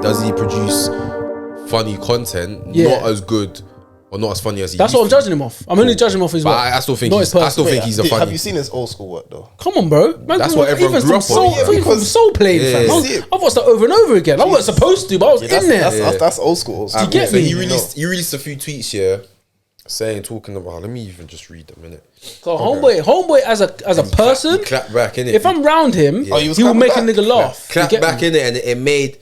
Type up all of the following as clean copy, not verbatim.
does he produce funny content? Not as good or not as funny as he That's used what I'm judging him off. I'm only judging him off his work. But I still think not he's, his I still person. think he's a funny. Have you seen his old school work though? Come on, bro. Man, That's what everyone grew up on. Even from Soul Plane, fam. I've watched that over and over again. I wasn't supposed to, but I was in there. That's old school. Do you get me? He released a few tweets here talking about. Let me even just read them a minute. So homeboy as a person, he clapped back in it. if I'm round him, he will make a nigga laugh. Clap back in it, and it made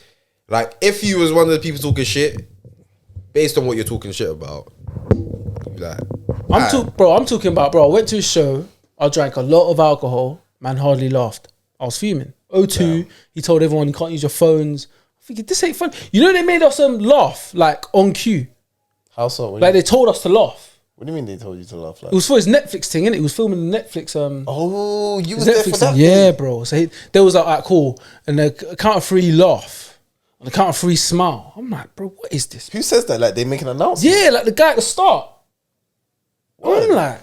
like if he was one of the people talking shit, based on what you're talking shit about, like I'm talking about, bro. I went to his show. I drank a lot of alcohol. Man hardly laughed. I was fuming. O2, he told everyone you can't use your phones. I think this ain't fun. You know they made us laugh like on cue. How so? Like they told us to laugh. What do you mean they told you to laugh? Like? It was for his Netflix thing, innit? He was filming the Netflix. Oh, you was Netflix there for that? Yeah, bro. So there was like, alright, cool. And the count of 3 laugh. On the count of 3 smile. I'm like, bro, what is this? Who says that? Like they make an announcement? Yeah, like the guy at the start. I'm like,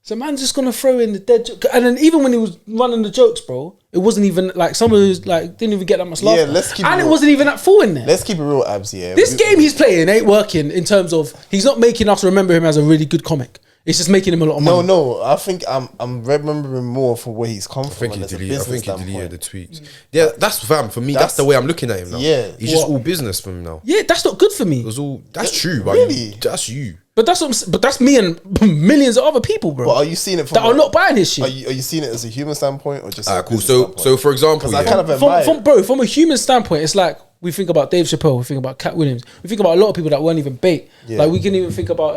so man's just gonna throw in the dead joke. And then even when he was running the jokes, bro, it wasn't even like some of those like didn't even get that much laugh. Yeah, let's keep and it it wasn't even that full in there. Let's keep it real, Abs. Yeah, this game he's playing ain't working in terms of he's not making us remember him as a really good comic. It's just making him a lot of money. No. I think I'm remembering more for where he's come from. I think he deleted the tweets. Yeah, that's fam for me. That's the way I'm looking at him now. Yeah, he's just all business for him now. Yeah, that's not good for me. It was all that's true, but really? That's you. But that's me and millions of other people, bro. But are you seeing it from that are not buying his shit? Are you seeing it as a human standpoint or just? Cool. So for example, I kind of from a human standpoint, it's like we think about Dave Chappelle, we think about Cat Williams, we think about a lot of people that weren't even bait. Yeah. Like we can even think about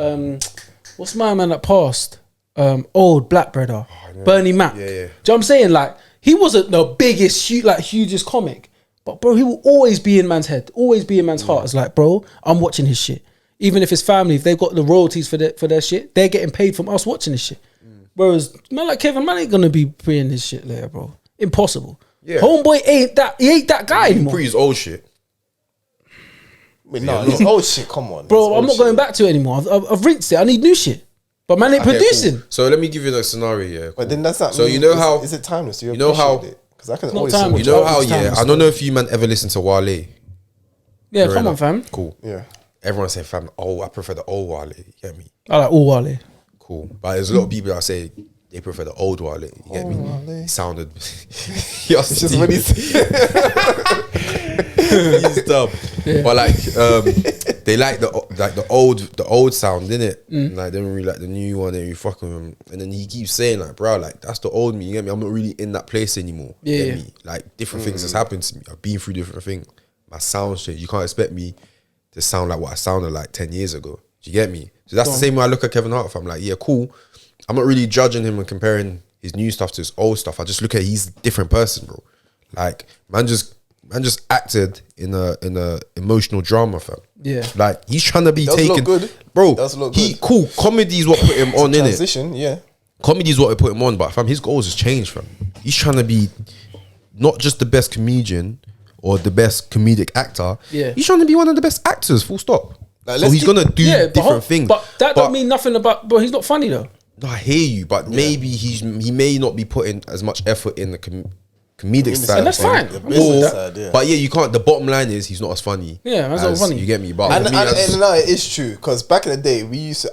what's my man that passed? Old black brother, Bernie Mac. Yeah. Do you know what I'm saying? Like he wasn't the biggest, hugest comic, but bro, he will always be in man's head, always be in man's heart. It's like, bro, I'm watching his shit. Even if his family, if they've got the royalties for their shit, they're getting paid from us watching this shit. Whereas man like Kevin, man ain't gonna be bringing his shit later, bro. Impossible. Yeah. Homeboy ain't that guy anymore. Pre his old shit. Wait, no, his old shit. Come on, bro. I'm not going back to it anymore. I've rinsed it. I need new shit. But man ain't producing. Cool. So let me give you a scenario. Yeah. Cool. But then that's not. So you know how is it timeless? You know how because I can always. You know how I don't know if you man ever listen to Wale. Yeah, come on, fam. Cool. Yeah. Everyone say, fam, I prefer the old Wale. You get me? I like all Wale. Cool. But there's a lot of people that say they prefer the old Wale. You get me? Wale. He sounded. It's just when he's dumb. Yeah. But like, they like the old sound, innit? Like they don't really like the new one. They really fuck with him. And then he keeps saying like, bro, like that's the old me. You get me? I'm not really in that place anymore. Yeah. You get me? Like different things has happened to me. I've been through different things. My sound shit. You can't expect me to sound like what I sounded like 10 years ago. Do you get me? So that's the same way I look at Kevin Hart. I'm like, yeah, cool. I'm not really judging him and comparing his new stuff to his old stuff. I just look at he's a different person, bro. Like man just acted in a emotional drama, fam. Yeah. Like he's trying to be taken. Look good. Bro, cool. Comedy is what put him on, innit? Transition, yeah. Comedy is what put him on, but fam, his goals has changed, fam. He's trying to be not just the best comedian or the best comedic actor. Yeah. He's trying to be one of the best actors, full stop. Like, so he's gonna do different things. But that don't mean nothing about, bro, he's not funny though. No, I hear you, but maybe he may not be putting as much effort in the comedic side. And that's fine. But yeah, you can't, the bottom line is he's not as funny. Yeah, that's not funny. You get me? But and no, it is true. Because back in the day,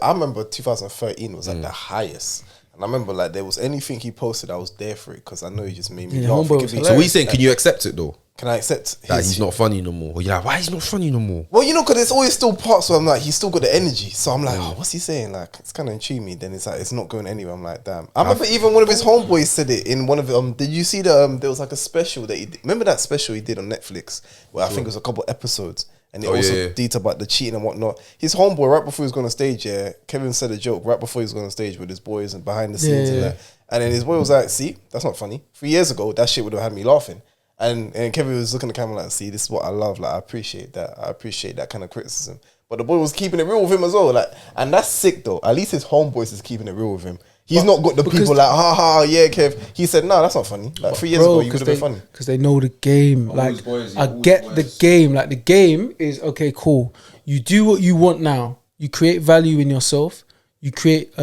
I remember 2013 was like the highest. And I remember like there was anything he posted, I was there for it because I know he just made me laugh. So we saying, can you accept it though? Can I accept that he's not funny no more? Or you're like, why he's not funny no more? Well, you know, because there's always still parts where I'm like, he's still got the energy. So I'm like, oh, what's he saying? Like, it's kind of intriguing me. Then it's like, it's not going anywhere. I'm like, damn. I remember even one of his homeboys said it in one of did you see there was like a special that he did. Remember that special he did on Netflix where I think it was a couple episodes and it also detailed about the cheating and whatnot. His homeboy, right before he was going on stage, Kevin said a joke right before he was going on stage with his boys and behind the scenes and that. And then his boy was like, see, that's not funny. 3 years ago, that shit would have had me laughing. And Kevin was looking at the camera like, see, this is what I love. Like, I appreciate that. I appreciate that kind of criticism. But the boy was keeping it real with him as well. Like, and that's sick though. At least his homeboys is keeping it real with him. He's not got the people like, ha ha, yeah, Kev. He said, no, that's not funny. Like 3 years ago, you could have been funny. Because they know the game. Like, I get the game. Like, the game is, okay, cool. You do what you want now. You create value in yourself. You create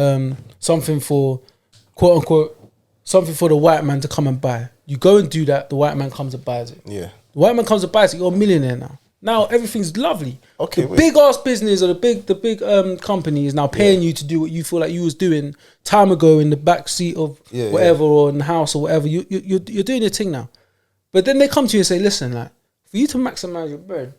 something for, quote unquote, something for the white man to come and buy. You go and do that, the white man comes and buys it. Yeah. The white man comes and buys it, you're a millionaire now. Now everything's lovely. Okay, the wait. big ass business or the big company is now paying you to do what you feel like you was doing time ago in the back seat of whatever or in the house or whatever. You're doing your thing now. But then they come to you and say, listen, like for you to maximize your bread,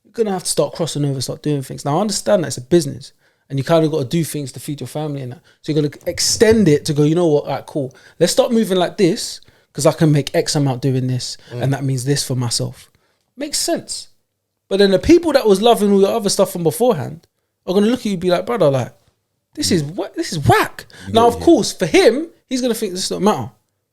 you're gonna have to start crossing over, start doing things. Now I understand that it's a business and you kind of got to do things to feed your family and that. So you're gonna extend it to go, you know what, all right, cool. Let's start moving like this because I can make X amount doing this and that means this for myself. Makes sense. But then the people that was loving all your other stuff from beforehand are gonna look at you and be like, brother, like, this is whack. Now, of course, for him, he's gonna think this don't matter.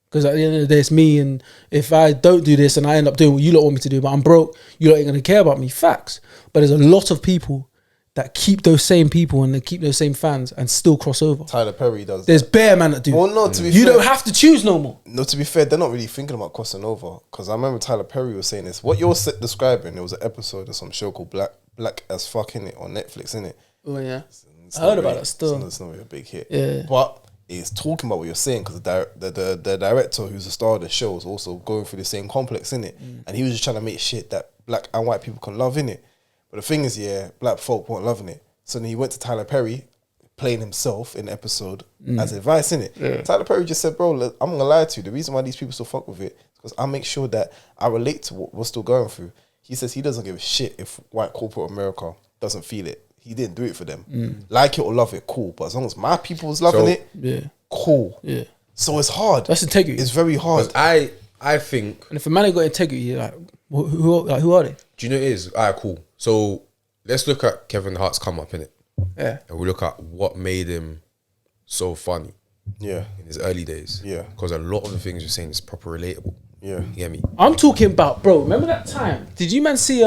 Because at the end of the day, it's me, and if I don't do this and I end up doing what you lot want me to do, but I'm broke, you lot ain't gonna care about me. Facts. But there's a lot of people that keep those same people and they keep those same fans and still cross over. Tyler Perry does. There's bare man that do. Well, no, to be you fair, don't have to choose no more. No, to be fair, they're not really thinking about crossing over. Because I remember Tyler Perry was saying this. What you're describing, there was an episode of some show called Black as Fuck in it on Netflix, innit? Oh yeah, It's I heard not about really- that still. It's not really a big hit. Yeah. But it's talking about what you're saying because the director who's the star of the show is also going through the same complex, innit? And he was just trying to make shit that black and white people can love, innit? But the thing is, black folk weren't loving it. So then he went to Tyler Perry, playing himself in the episode as advice, innit? Yeah. Tyler Perry just said, bro, look, I'm gonna lie to you. The reason why these people still fuck with it is because I make sure that I relate to what we're still going through. He says he doesn't give a shit if white corporate America doesn't feel it. He didn't do it for them. Like it or love it, cool. But as long as my people was loving it, cool. Yeah. So it's hard. That's integrity. It's very hard. I think. And if a man ain't got integrity, like who are they? Do you know what it is? Alright, cool. So let's look at Kevin Hart's come up, innit? Yeah. And we look at what made him so funny. Yeah. In his early days. Yeah. Because a lot of the things you're saying is proper relatable. Yeah. You get me? I'm talking about, bro. Remember that time? Did you man see?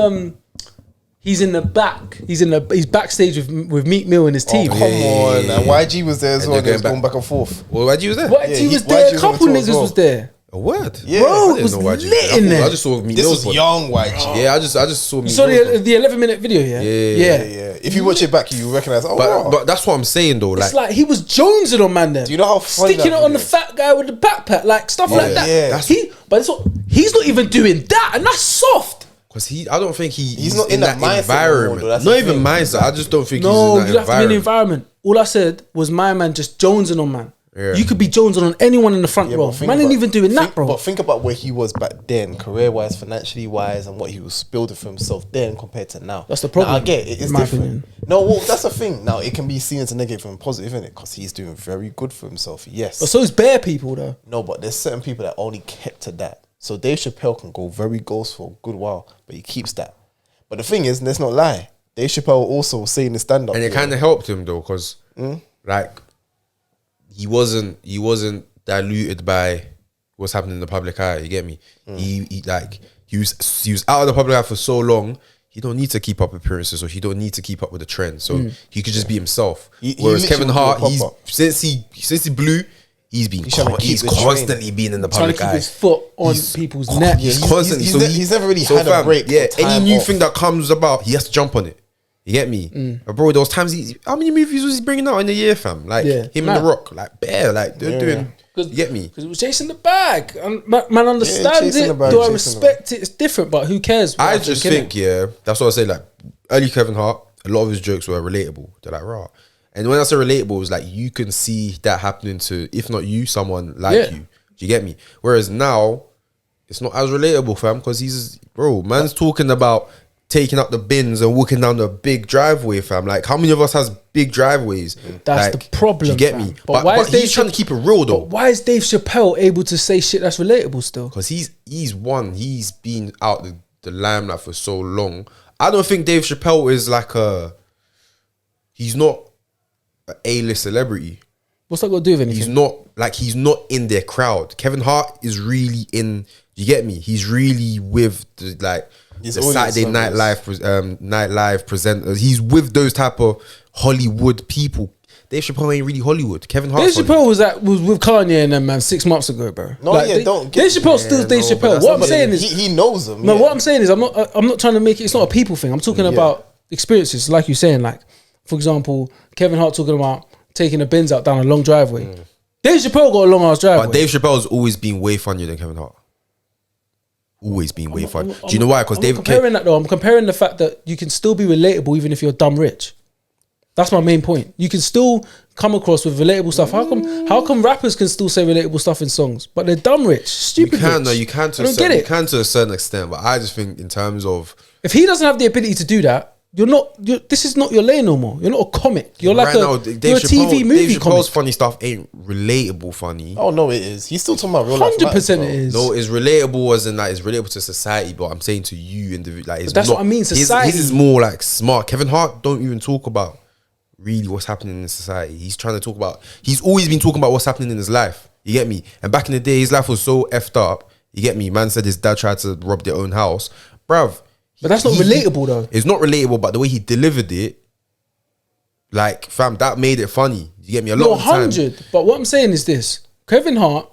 He's in the back. He's backstage with Meek Mill and his team. Come on. And YG was there as well. they're They was going going back and forth. Well, YG was there. YG was YG there. A was on couple the tour as niggas well. was there. A word? Yeah. Bro, I it didn't was know YG. lit in there. I just saw Meek This Mill's was young YG. Yeah, I just saw Meek You saw Mill's the 11-minute video, yeah? Yeah. If you watch it back, you recognize. Oh, wow. But that's what I'm saying though. It's like he was jonesing on man there. Do you know how funny sticking it that on the video fat guy with the backpack, like stuff like that. Yeah. But he's not even doing that, and that's soft. because I don't think he's not in that mindset environment. no more, though. That's Not the even thing. mindset. I just don't think No, he's in you that have to be in the environment. environment. All I said was my man just jonesing on man. Yeah. You could be jonesing on anyone in the front row. Man ain't even doing that, bro. But think about where he was back then, career-wise, financially wise, and what he was building for himself then compared to now. That's the problem, Now, I get it. It's in my different. opinion. No, well, that's the thing. Now, it can be seen as a negative and positive, isn't it? Because he's doing very good for himself, yes. But so is bare people, though. No, but there's certain people that only kept to that. So Dave Chappelle can go very ghost for a good while, but he keeps that. But the thing is, let's not lie. Dave Chappelle also saying the stand-up. And it kind of helped him though, because like he wasn't diluted by what's happening in the public eye. You get me? He was out of the public eye for so long. He don't need to keep up appearances, or he don't need to keep up with the trend. So he could just be himself. Whereas Kevin Hart, since he blew, he's constantly been in the Trying to public keep eye. his foot on people's neck. He's constantly. he's never really had a break. Yeah, or time any new off. thing that comes about, he has to jump on it. You get me? But bro, those times, how many movies was he bringing out in a year, fam? Like him and The Rock, like bare, like they're doing. You get me? Because it was chasing the bag. And man understands chasing it. the bag, Do I chasing the respect it? It's different, but who cares? I just think, that's what I say. Like early Kevin Hart, a lot of his jokes were relatable. They're like raw, and when I say relatable, it's like you can see that happening to, if not you, someone like you. Do you get me? Whereas now, it's not as relatable, fam, because man's talking about taking up the bins and walking down the big driveway, fam. Like, how many of us has big driveways? That's like, the problem. Do you get fam. me? But why is he's Dave trying to keep it real though. But why is Dave Chappelle able to say shit that's relatable still? Because he's been out the limelight for so long. I don't think Dave Chappelle is like he's not an A-list celebrity. What's that got to do with anything? He's not in their crowd. Kevin Hart is really in. You get me? He's really with the Saturday Night Live presenters. He's with those type of Hollywood people. Dave Chappelle ain't really Hollywood. Kevin Hart. Dave Chappelle was with Kanye and them, man, 6 months ago, bro. No, Dave Chappelle still Dave Chappelle. What I'm saying is he knows them. No, what I'm saying is I'm not trying to make it. It's not a people thing. I'm talking about experiences, like you're saying. Like, for example, Kevin Hart talking about taking the bins out down a long driveway. Dave Chappelle got a long ass driveway. But Dave Chappelle's always been way funnier than Kevin Hart. always been way funny. Do you know why? Because I'm they've comparing that though. I'm comparing the fact that you can still be relatable even if you're dumb rich. That's my main point. You can still come across with relatable stuff. How come rappers can still say relatable stuff in songs, but they're dumb rich, stupid rich? You can to a certain extent, but I just think in terms of, if he doesn't have the ability to do that, this is not your lane no more. You're not a comic. You're like you're a TV movie Dave Chappelle's comic. funny stuff ain't relatable funny. Oh no, it is. He's still talking about real life. 100% it is. No, it's relatable as in like it's relatable to society, but I'm saying to you individual, like it's But that's not, what I mean, society. His is more like smart. Kevin Hart don't even talk about really what's happening in society. He's trying to talk about. He's always been talking about what's happening in his life. You get me? And back in the day, his life was so effed up. You get me? Man said his dad tried to rob their own house, bruv. But that's not relatable though. It's not relatable, but the way he delivered it, like fam, that made it funny. You get me? A lot of the time. 100. But what I'm saying is this: Kevin Hart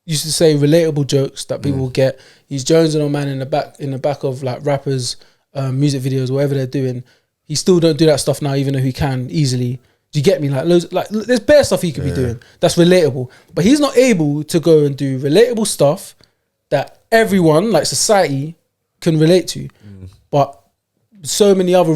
used to say relatable jokes that people get. He's jonesing on man in the back of like rappers, music videos, whatever they're doing. He still don't do that stuff now, even though he can easily. Do you get me? Like there's bare stuff he could be doing that's relatable, but he's not able to go and do relatable stuff that everyone, like society, can relate to. But so many other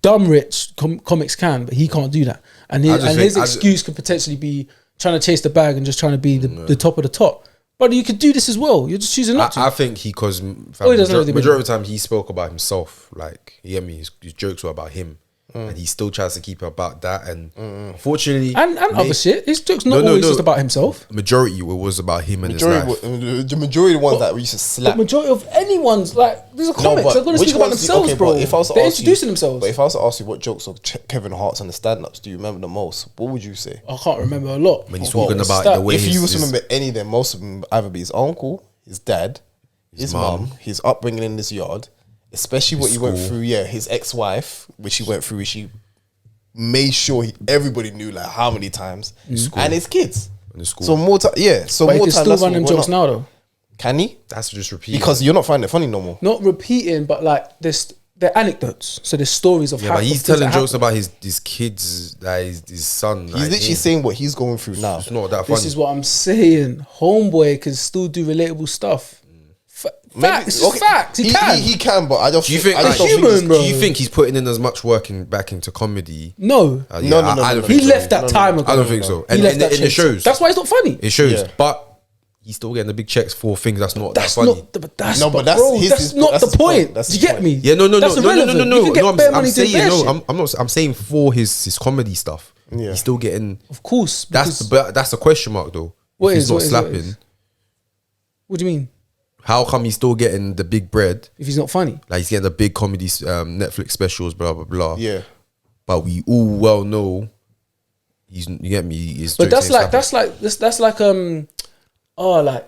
dumb rich comics can, but he can't do that. And his excuse could potentially be trying to chase the bag and just trying to be the top of the top. But you could do this as well. You're just choosing not to. I think because majority of the time he spoke about himself. Like, you get me? His jokes were about him. And he still tries to keep it about that. And unfortunately... And other shit. His jokes not always just about himself. Majority it was about him and his life. The majority of the ones that we used to slap. The majority of anyone's, like, these are comics. They're going to speak about themselves, bro. They're introducing themselves. But if I was to ask you what jokes of Kevin Hart's and the stand-ups do you remember the most, what would you say? I can't remember a lot. When he's talking about the way if you was to remember any of them, most of them either be his uncle, his dad, his mum, his upbringing in this yard, especially what he went through, his ex-wife, which he went through, which he made sure everybody knew like how many times, and his kids. So more time, So but more he can time. still run them jokes now, though. Can he? That's just repeating. Because you're not finding it funny no more. Not repeating, but like they're anecdotes. So there's stories of how. But he's telling jokes about his kids, like his son. He's literally saying what he's going through now. It's not that funny. This is what I'm saying. Homeboy can still do relatable stuff. Facts. Facts. He can, but I just. Do you think? Do you think he's putting in as much work back into comedy? No. I don't think he left that time ago. I don't think so. And it shows. That's why it's not funny. It shows, but he's still getting the big checks for things that's not that funny. That's not the point. Do you get me? Yeah, no. That's irrelevant. You can get bare money doing bare shit. I'm saying for his comedy stuff. Yeah. He's still getting. Of course. That's a question mark though. What is not slapping? What do you mean? How come he's still getting the big bread if he's not funny? Like he's getting the big comedy Netflix specials, blah blah blah. Yeah, but we all well know you get me. He's but that's like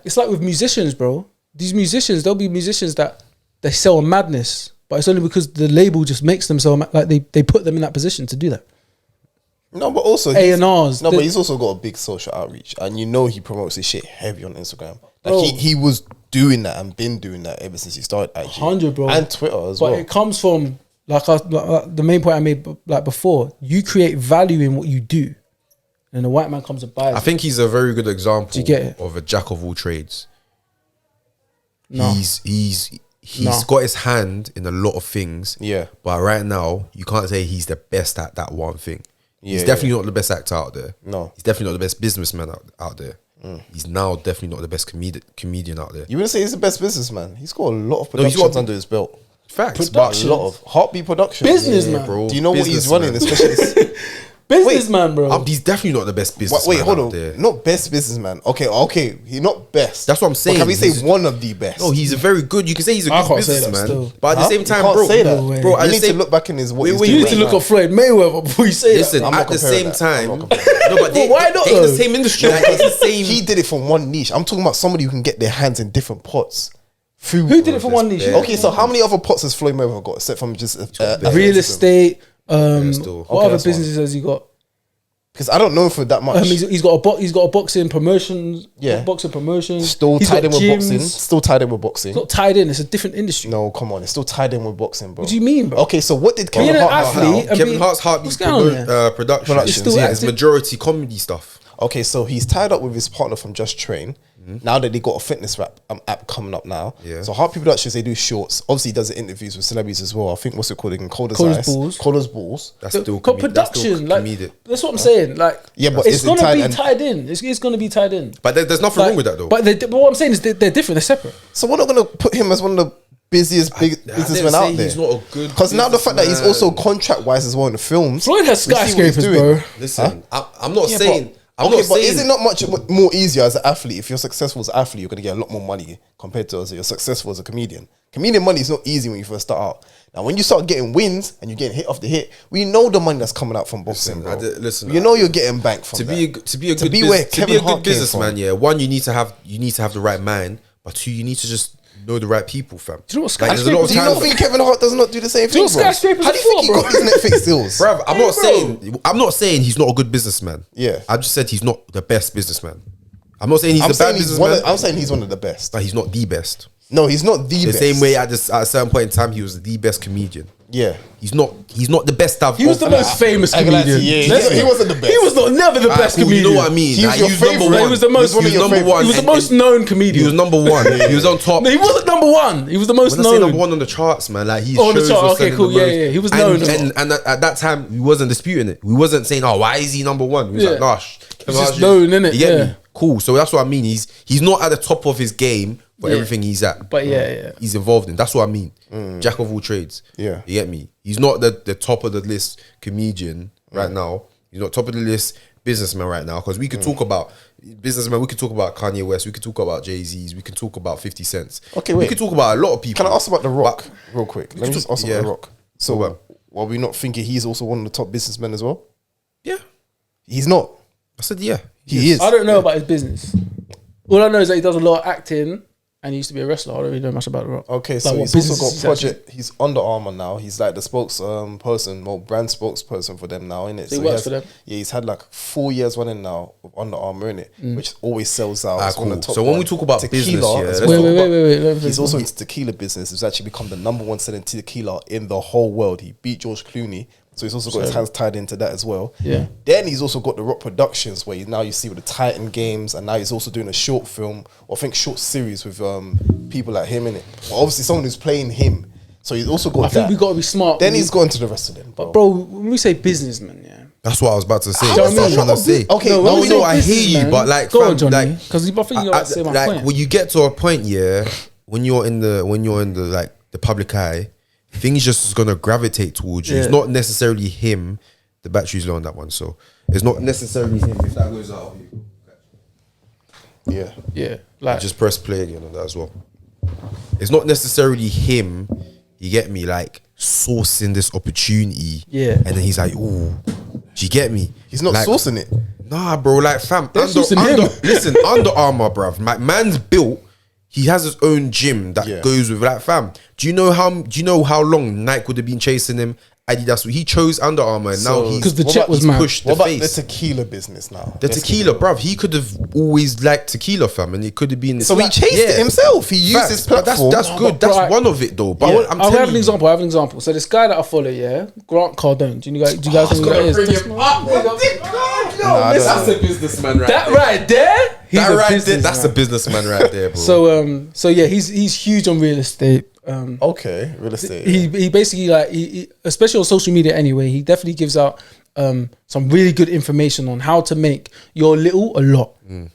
it's like with musicians, bro. These musicians, there'll be musicians that they sell on madness, but it's only because the label just makes them sell like they put them in that position to do that. No, but also A&Rs. No, but he's also got a big social outreach, and he promotes his shit heavy on Instagram. Like he was doing that and been doing that ever since he started. 100, bro, and Twitter as well. But it comes from like the main point I made like before. You create value in what you do, and the white man comes and buys. I think he's a very good example of a jack of all trades. No. He's got his hand in a lot of things. Yeah, but right now you can't say he's the best at that one thing. He's definitely not the best actor out there. No, he's definitely not the best businessman out there. He's now definitely not the best comedian out there. You wouldn't say he's the best businessman. He's got a lot of productions under his belt. Facts, but a lot of Heartbeat Productions. Businessman, bro. Do you know what he's running? Especially businessman, bro. He's definitely not the best businessman. Hold on. There. Not best businessman. Okay. He's not best. That's what I'm saying. But can we say one of the best? No, he's a very good. You can say he's a good businessman. But at the same time, you can't say that. bro, you need to look back in his. You need to look at Floyd Mayweather before you say that. Listen, at the same time, no, but why not? They're in the same industry. It's the same. He did it from one niche. I'm talking about somebody who can get their hands in different pots. Who did it from one niche? Okay, so how many other pots has Floyd Mayweather got except from just real estate? What other businesses has he got? Because I don't know for that much. He's got a boxing promotions. Yeah, boxing promotions. Still tied in with boxing. Still tied in with boxing. It's not tied in. It's a different industry. No, come on. It's still tied in with boxing, bro. What do you mean, bro? Okay, so what did Kevin Hart have? Kevin Hart's Heartbeat Productions. Yeah, it's majority comedy stuff. Okay, so he's tied up with his partner from Just Train. Now that they got a fitness app coming up now. Yeah. So Hart Productions, they do shorts. Obviously, he does the interviews with celebrities as well. I think what's it called again? Cold as Ice. Balls. Cold as Balls. That's still production. Like comedic. that's what I'm saying. Like Yeah, but it's is it gonna tied be and- tied in. It's gonna be tied in. But there's nothing wrong with that though. But what I'm saying is they're different. They're separate. So we're not going to put him as one of the busiest businessmen say out there. he's not a good Because now the fact that he's also businessman. contract-wise as well in the films. Floyd has we see what he's skyscrapers, doing. bro. Listen, I'm not saying. I'm Okay, not but saying. is it not much more easier as an athlete? If you're successful as an athlete, you're going to get a lot more money compared to as you're successful as a comedian. Comedian money is not easy when you first start out. Now, when you start getting wins and you're getting hit off the hit, we know the money that's coming out from boxing, bro. You know you're getting bank from to that. be a good businessman. Yeah, one, you need to have the right mind, but two, you need to just know the right people, fam. Do you know what Like, there's a lot of Do you not think Kevin Hart does not do the same Do you thing, know bro? what skyscrapers How do you are think he for, got these Netflix deals? Bruv, I'm not saying he's not a good businessman. Yeah. I just said he's not the best businessman. I'm not saying he's the bad businessman. I'm saying he's one of the best. but he's not the best. No, he's not the The best. same way at a certain point in time, he was the best comedian. Yeah. He's not the best I've. He was the most famous I can lie to comedian. you, yeah, he wasn't the best. He was never the best Cool, comedian. you know what I mean? He was your number favourite. one. He was the most- He was number one. He was the and- most known comedian. He was number one. He was on top. No, he wasn't number one. He was the most When I say known. number one on the charts, man, like his Oh, on the shows chart, were okay, selling cool, the yeah, most. yeah, he was And- known. and at that time, we wasn't disputing it. We wasn't saying, "Oh, why is he number one?" We was Yeah. like, "Gosh, He's just known, innit? You get Yeah. me? Cool. So that's what I mean. He's not at the top of his game for Yeah. everything he's at. But yeah. He's involved in. That's what I mean. Jack of all trades. Yeah. You get me? He's not the top of the list comedian right now. He's not top of the list businessman right now. Because we could talk about businessmen. We could talk about Kanye West. We could talk about Jay-Z's. We could talk about 50 Cents. Okay, We wait. could talk about a lot of people. Can I ask about The Rock But- real quick? Let me just ask yeah. about The Rock. So, Go on. are we not thinking he's also one of the top businessmen as well? Yeah. He's not. I said, yeah. He is. I don't know about his business. All I know is that he does a lot of acting and he used to be a wrestler. I don't really know much about The Rock. Okay, Like, so what he's also business got is project. He's Under Armour now. He's like the spokesperson, or brand spokesperson for them now, innit? So he works for them? Yeah, he's had like 4 years running now with Under Armour, innit? Which always sells out. Ah, It's one of cool. the top So when we ones. talk about Tequila, business, yeah, as let's well. Wait. Let me He's finish. also into tequila business. He's actually become the number one selling tequila in the whole world. He beat George Clooney. So he's also got his hands tied into that as well. Yeah. Then he's also got the Rock Productions, where now you see with the Titan games, and now he's also doing a short film, or I think short series with people like him in it. Well, obviously someone who's playing him. So he's also got I think that. we got to be smart. Then he's gone to the rest of them, bro. But bro, when we say businessman, yeah. That's what I was about to say. How That's is what I was that trying not to a say. bit- okay, No, no, when we no, say I hear you, businessman- but like, go fam, on, Johnny, like, because I think you're about to say my like point. when you get to a point, yeah, when you're in the like the public eye, things just is gonna gravitate towards you. It's Yeah. not necessarily him. The battery's low on that one, so it's not necessarily him. If that goes out, Yeah. Yeah, like just press play again on that as well. It's not necessarily him. You get me? Like sourcing this opportunity, Yeah. and then he's like, "Ooh, do you get me?" He's not Like, sourcing it. Nah, bro. Like, fam, They're sourcing him. listen, Under Armour, bruv. My man's built. He has his own gym that Yeah. goes with like, fam. Do you know how long Nike would have been chasing him? Adidas. He chose Under Armour, and now he's 'Cause the what check about- was he's mad. pushed What the about face. the tequila business now? The Let's tequila, get bruv. He could have always liked tequila, fam, and it could have been. So he chased it himself. He used his But platform. That's good. That's Right. one of it, though. But Yeah. I'm I'll have telling an you, example. I have an example. So this guy that I follow, yeah, Grant Cardone. Do you guys know who that is? Nah, I don't know. a businessman right That right there, he's That a right there, businessman. that's a businessman right there, bro. So yeah, he's huge on real estate. Okay, real estate. He basically like he especially on social media anyway. He definitely gives out some really good information on how to make your little a lot.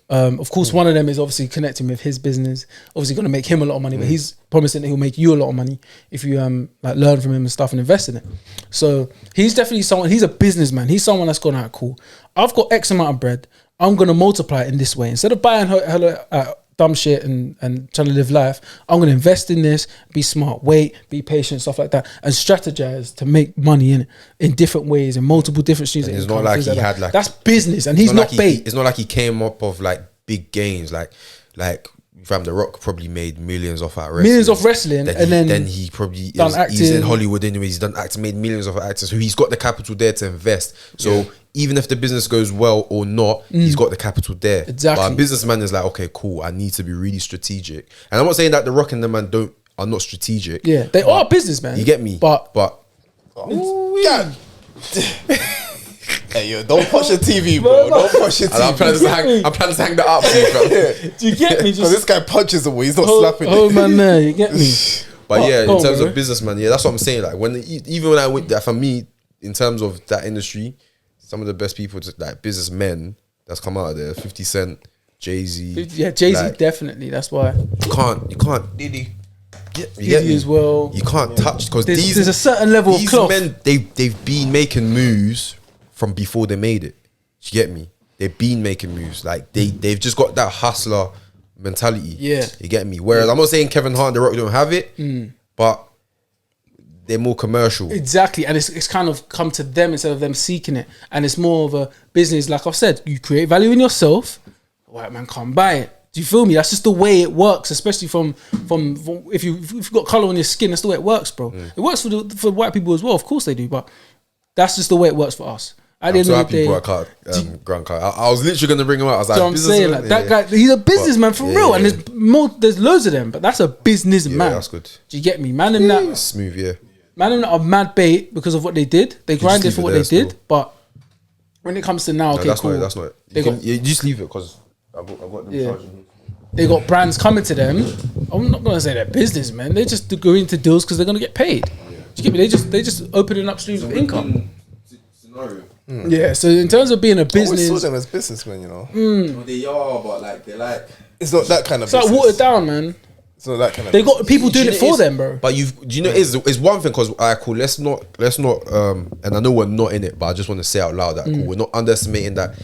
Of course, one of them is obviously connecting with his business. Obviously, going to make him a lot of money, but he's promising that he'll make you a lot of money if you like learn from him and stuff and invest in it. So he's definitely someone. He's a businessman. He's someone that's gone out cool. I've got X amount of bread. I'm gonna multiply it in this way. Instead of buying her dumb shit and trying to live life, I'm going to invest in this, be smart, wait, be patient, stuff like that, and strategize to make money in different ways, in multiple different streams. And of it's not income, like things he that. had like- That's business, and he's not bait. It's not like he came up of like big gains, like fam. The Rock probably made millions off that wrestling. Millions off wrestling, and then he probably done he's in acting. Hollywood anyway. He's done acting, made millions off acting, so he's got the capital there to invest. So even if the business goes well or not, he's got the capital there. Exactly. But a businessman is like, okay, cool. I need to be really strategic, and I'm not saying that the Rock and the man are not strategic. Yeah, they are businessmen. You get me? But God. Hey, yo, don't push your TV, bro. Don't push your And I'm planning TV. to hang that up, bro. Do you get me? Because this guy punches away. He's not hold, slapping hold it. man there. You get me? But yeah, go in on, terms bro. of businessman, yeah, that's what I'm saying. Like even when I went there, for me, in terms of that industry, some of the best people, like businessmen that's come out of there, 50 Cent, Jay-Z. Yeah, Jay-Z like, definitely. That's why. You can't. Diddy. You get Diddy me? as well. You can't touch because There's a certain level of these cloth. men they've been making moves from before they made it. You get me? They've been making moves. Like they've just got that hustler mentality. Yeah. You get me? Whereas I'm not saying Kevin Hart and The Rock don't have it, but they're more commercial. Exactly, and it's kind of come to them instead of them seeking it, and it's more of a business. Like I've said, you create value in yourself. White man can't buy it. Do you feel me? That's just the way it works, especially from if you've got color on your skin. That's the way it works, bro. It works for white people as well, of course they do, but that's just the way it works for us. At the I'm end so of happy the you day, brought Grant Card. I was literally gonna bring him out. I was like, so I'm saying like that guy, he's a businessman for real, and there's loads of them, but that's a businessman. that's good. Do you get me, man? And that Smooth, yeah. man, them that are mad bait because of what they did. They grinded leave for it what there they did, still. but when it comes to now, okay, that's cool. not. That's not. They got- You just leave it because I got them Yeah. charging. They got brands coming to them. I'm not gonna say they're businessmen. They just go into deals because they're gonna get paid. Do you get me? They just opening up streams of income. Scenario. Yeah. So in terms of being a I always saw business, them as businessmen, you know. No, they are, but like they're like. It's not that kind of it's like business. watered down, man. It's not that kind of They got people doing Do it you know for it's- them, bro. But do you know it's one thing because cool. Let's not. And I know we're not in it, but I just want to say out loud that cool. We're not underestimating that.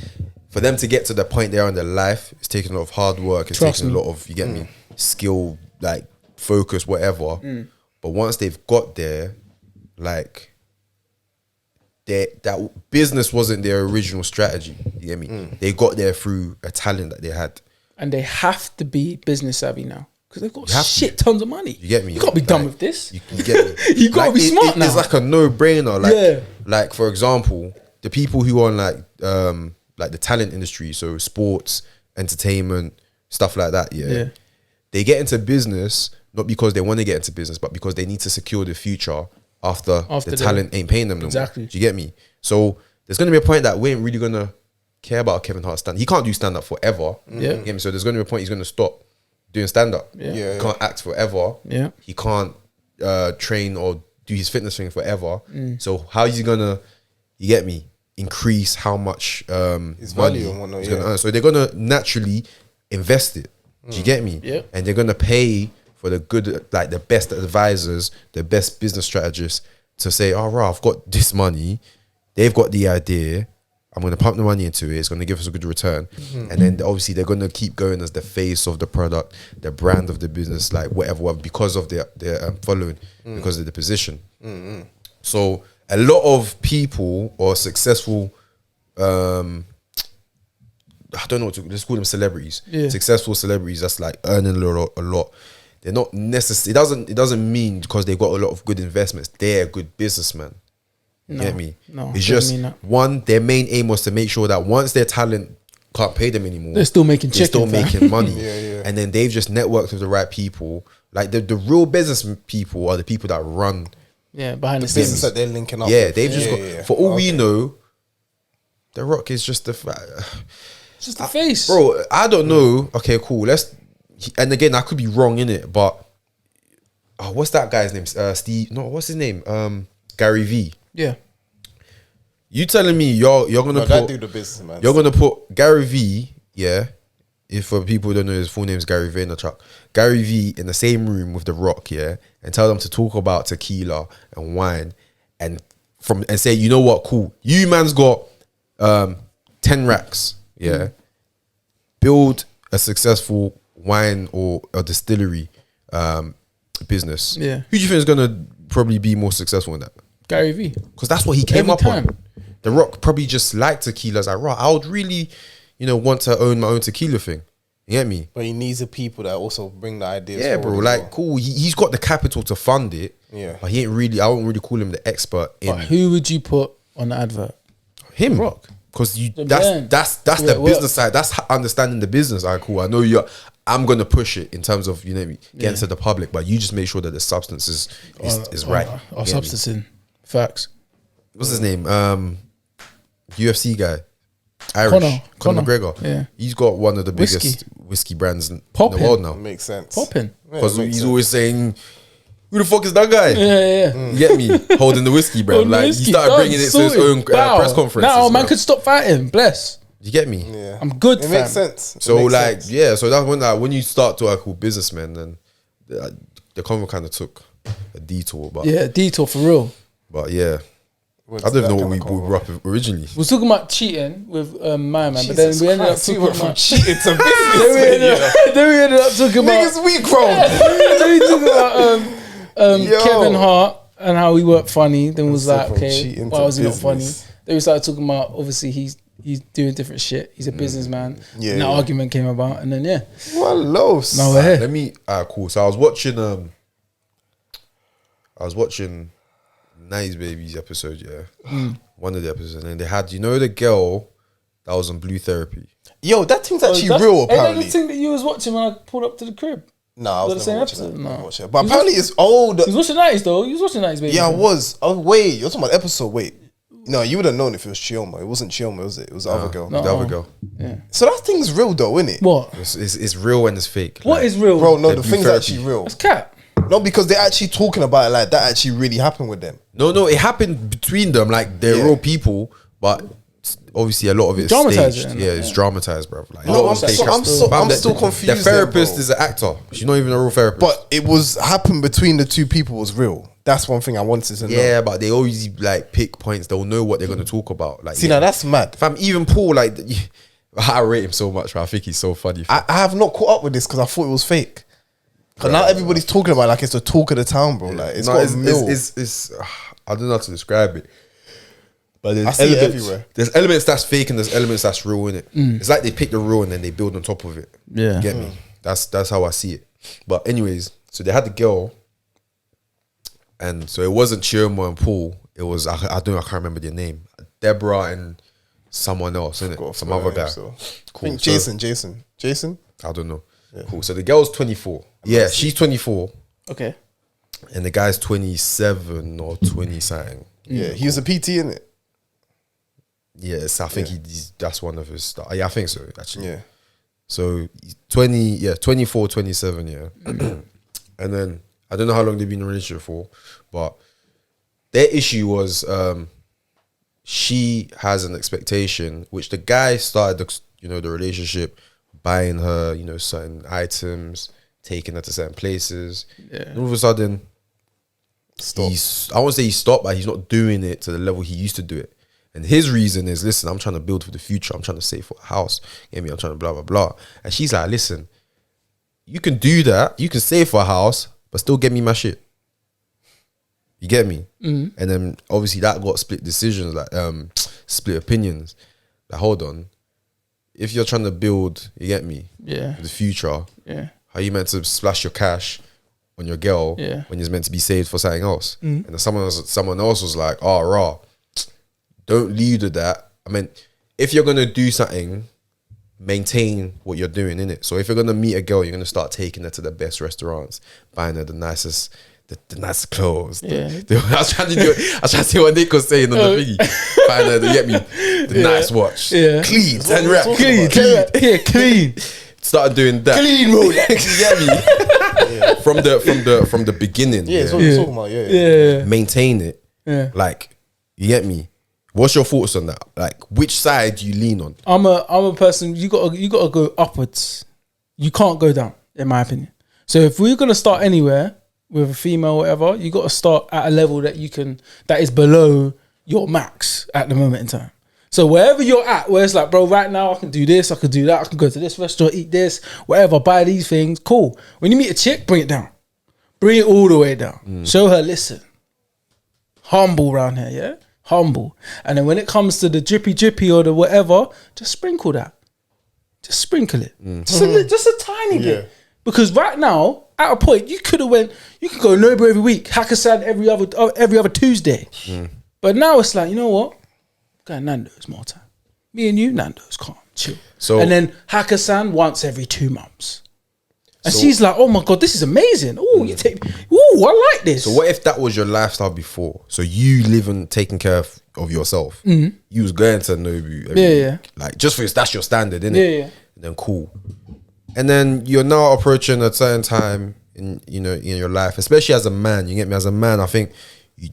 For them to get to the point they are in their life, it's taking a lot of hard work. It's Trust taking me. a lot of, you get me, skill, like focus, whatever. But once they've got there, like that business wasn't their original strategy. You get me? They got there through a talent that they had. And they have to be business savvy now because they've got have to. shit tons of money. You get me? You can't be done Like, with this. You get me? You gotta be smart now. It's like a no-brainer. Like, Yeah. like for example, the people who are in like the talent industry, so sports, entertainment, stuff like that. Yeah. They get into business not because they want to get into business, but because they need to secure the future after After the the- talent ain't paying them no more. Exactly. Do you get me? So there's gonna be a point that we ain't really gonna care about Kevin Hart stand. He can't do stand up forever. Yeah. You get me? So there's gonna be a point he's gonna stop doing stand up. Yeah. He can't act forever. Yeah. He can't train or do his fitness thing forever. So how is he gonna, you get me, increase how much His money value and whatnot, he's gonna yeah. earn? So they're gonna naturally invest it. Do you get me? Yeah. And they're gonna pay for the good, like the best advisors, the best business strategists to say, "Oh, right, I've got this money. They've got the idea. I'm going to pump the money into it. It's going to give us a good return." And then obviously they're going to keep going as the face of the product, the brand of the business, like whatever, because of their following, because of the position. So a lot of people or successful, I don't know what to, let's call them celebrities. Yeah. Successful celebrities that's like earning a lot. They're not necessarily, it doesn't mean because they've got a lot of good investments, they're a good businessman. You No, get me? no, It's doesn't just mean that. one, their main aim was to make sure that once their talent can't pay them anymore, They're still making they're still chicken, fam. making money. Yeah. And then they've just networked with the right people. Like the real business people are the people that run. Yeah, behind the business scenes. that they're linking up. Yeah, with. they've just got, yeah. for all we know, The Rock is just the It's just the face. bro. I don't know. Okay, cool. And again, I could be wrong in it, but what's that guy's name? Steve? No, what's his name? Gary V. Yeah. You telling me you're gonna No, that put dude the businessman. you're gonna put Gary V, yeah? If for people who don't know his full name is Gary Vaynerchuk, Gary V in the same room with The Rock, yeah, and tell them to talk about tequila and wine, and say, you know what, cool, you man's got 10 racks, yeah. Build a successful wine or a distillery business. Yeah. Who do you think is gonna probably be more successful in that? Gary V. Because that's what he came Every up time. on. The Rock probably just liked tequila. Like, right, I would really, want to own my own tequila thing. You get me? But he needs the people that also bring the ideas. Yeah, bro. forward as Like, well. cool. He's got the capital to fund it. Yeah. But he ain't really, I won't really call him the expert in But who would you put on the advert? him. Rock. Because brand. that's The way the it business works. side. That's understanding the business. All right, cool. I know I'm gonna push it in terms of getting to the public, but you just make sure that the substance is right. You Our get me? substance in. Facts. What's his name? UFC guy, Irish, Conor Conor. McGregor. Yeah. He's got one of the biggest Whiskey. whiskey brands in Poppin'. the world now. Makes sense. Popping. Because he's always saying, "Who the fuck is that guy?" Yeah. You get me? Holding the whiskey brand. Like he started bringing it to his own press conferences. Now man bro. could stop fighting. Bless. You get me? Yeah. I'm good. It makes sense. So It makes like, sense. yeah. So that's when you start to like with businessmen, then the convo kind of took a detour. But Yeah, detour for real. but yeah, Went I to don't that even know kind what of we convo. were up with originally. We was talking about cheating with my man, but then Jesus we ended up Christ, talking we went from about. cheating to Then we business. ended up, then we ended up talking about. Niggas weak, bro. Then we talking about Yo. Kevin Hart and how he weren't funny. Then was So like, from okay, cheating why to was he not funny? business. Then we started talking about obviously he's doing different shit. He's a businessman. Yeah, and that yeah. argument came about, and then yeah, What los? now we're here. Let me. Cool. So I was watching 90s Babies episode. Yeah, one of the episodes, and then they had the girl that was on Blue Therapy. Yo, that thing's Oh, actually that's- real, ain't that apparently. the thing that you was watching when I pulled up to the crib? No, I Was was that never the same watching episode? that. Never No. watched it. But apparently it's old. He was watching 90s though. He was watching 90s, baby. Yeah, I was. Oh, wait. You're talking about episode. Wait. No, you would have known if it was Chioma. It wasn't Chioma, was it? It was the other girl. The other girl. Yeah. So that thing's real, though, isn't it? What? It's real and it's fake. What is real? Bro, no, The the Blue thing's Therapy. actually real. That's cat. No, because they're actually talking about it like that actually really happened with them. No, it happened between them. Like they're Yeah. real people, but obviously a lot of it's Dramatized staged. it, yeah, innit? it's dramatized, bro. Like, a No, lot I'm of it's so- fake. I'm Fam, still the confused there, therapist bro. is an actor. She's not even a real therapist. But it was happened between the two people was real. That's one thing I wanted to know. yeah, but they always like pick points. They'll know what they're gonna talk about. Like, See, yeah. now that's mad. Fam, even Paul, like, I rate him so much. Bro. I think he's so funny. Fam. I have not caught up with this because I thought it was fake. Because now everybody's talking about it like it's the talk of the town, bro. Like it's No, got it's, a mill. it's I don't know how to describe it. But there's I see it elements, everywhere. There's elements that's fake and there's elements that's real in it. It's like they pick the real and then they build on top of it. Yeah. You get me? That's how I see it. But anyways, so they had the girl, and so it wasn't Chioma and Paul. It was I can't remember their name. Deborah and someone else, innit? Some other guy. So. Cool. I think So- Jason. I don't know. Cool. So the girl's 24. Yeah, she's 24, Okay. and the guy's 27 or 20 something. Yeah, he was a PT in it. Yes, I think that's one of his stuff. Yeah, I think so, actually. Yeah. So 24, 27, yeah. And then I don't know how long they've been in a relationship for, but their issue was she has an expectation, which the guy started the relationship buying her, certain items, taking her to certain places. Yeah. And all of a sudden, Stop. I won't say he stopped, but he's not doing it to the level he used to do it. And his reason is, listen, I'm trying to build for the future. I'm trying to save for a house. Get me? I'm trying to blah, blah, blah. And she's like, listen, you can do that. You can save for a house, but still get me my shit. You get me? And then obviously that got split decisions, like split opinions. Like, hold on. If you're trying to build, you get me? Yeah. For the future, Yeah. how you meant to splash your cash on your girl Yeah. when it's meant to be saved for something else? And then someone else was like, oh, rah, don't lead with that. I mean, if you're going to do something, maintain what you're doing, innit? So if you're going to meet a girl, you're going to start taking her to the best restaurants, buying her the nicest clothes. Yeah. I was trying to say what Nick was saying on the thingy. Buying her, you get me? The nice watch. Yeah. Clean. 10 racks. Clean. Yeah, clean. Started doing that. Clean Rolex. You get me? From the beginning. Yeah, that's what we're talking about. Yeah. Yeah. Maintain it. Yeah. Like, you get me? What's your thoughts on that? Like, which side do you lean on? I'm a person. You gotta go upwards. You can't go down, in my opinion. So if we're gonna start anywhere with a female, or whatever, you gotta start at a level that is below your max at the moment in time. So wherever you're at, where it's like, bro, right now I can do this, I can do that, I can go to this restaurant, eat this, whatever, buy these things. Cool. When you meet a chick, bring it down. Bring it all the way down. Show her, listen, humble around here, yeah? Humble. And then when it comes to the drippy or the whatever, just sprinkle that. Just sprinkle it. Just a tiny bit. Because right now, at a point, you could go Nobu every week, Hakkasan every other Tuesday. But now it's like, you know what? Go Nando's more time. Me and you, Nando's, calm, chill. So- and then Hakkasan once every 2 months. And she's like, oh my God, this is amazing. Oh, I like this. So what if that was your lifestyle before? So you living, taking care of of yourself. You was going to Nobu every week. Like just for that's your standard, innit? Yeah. And then cool. And then you're now approaching a certain time in your life, especially as a man. You get me? As a man, I think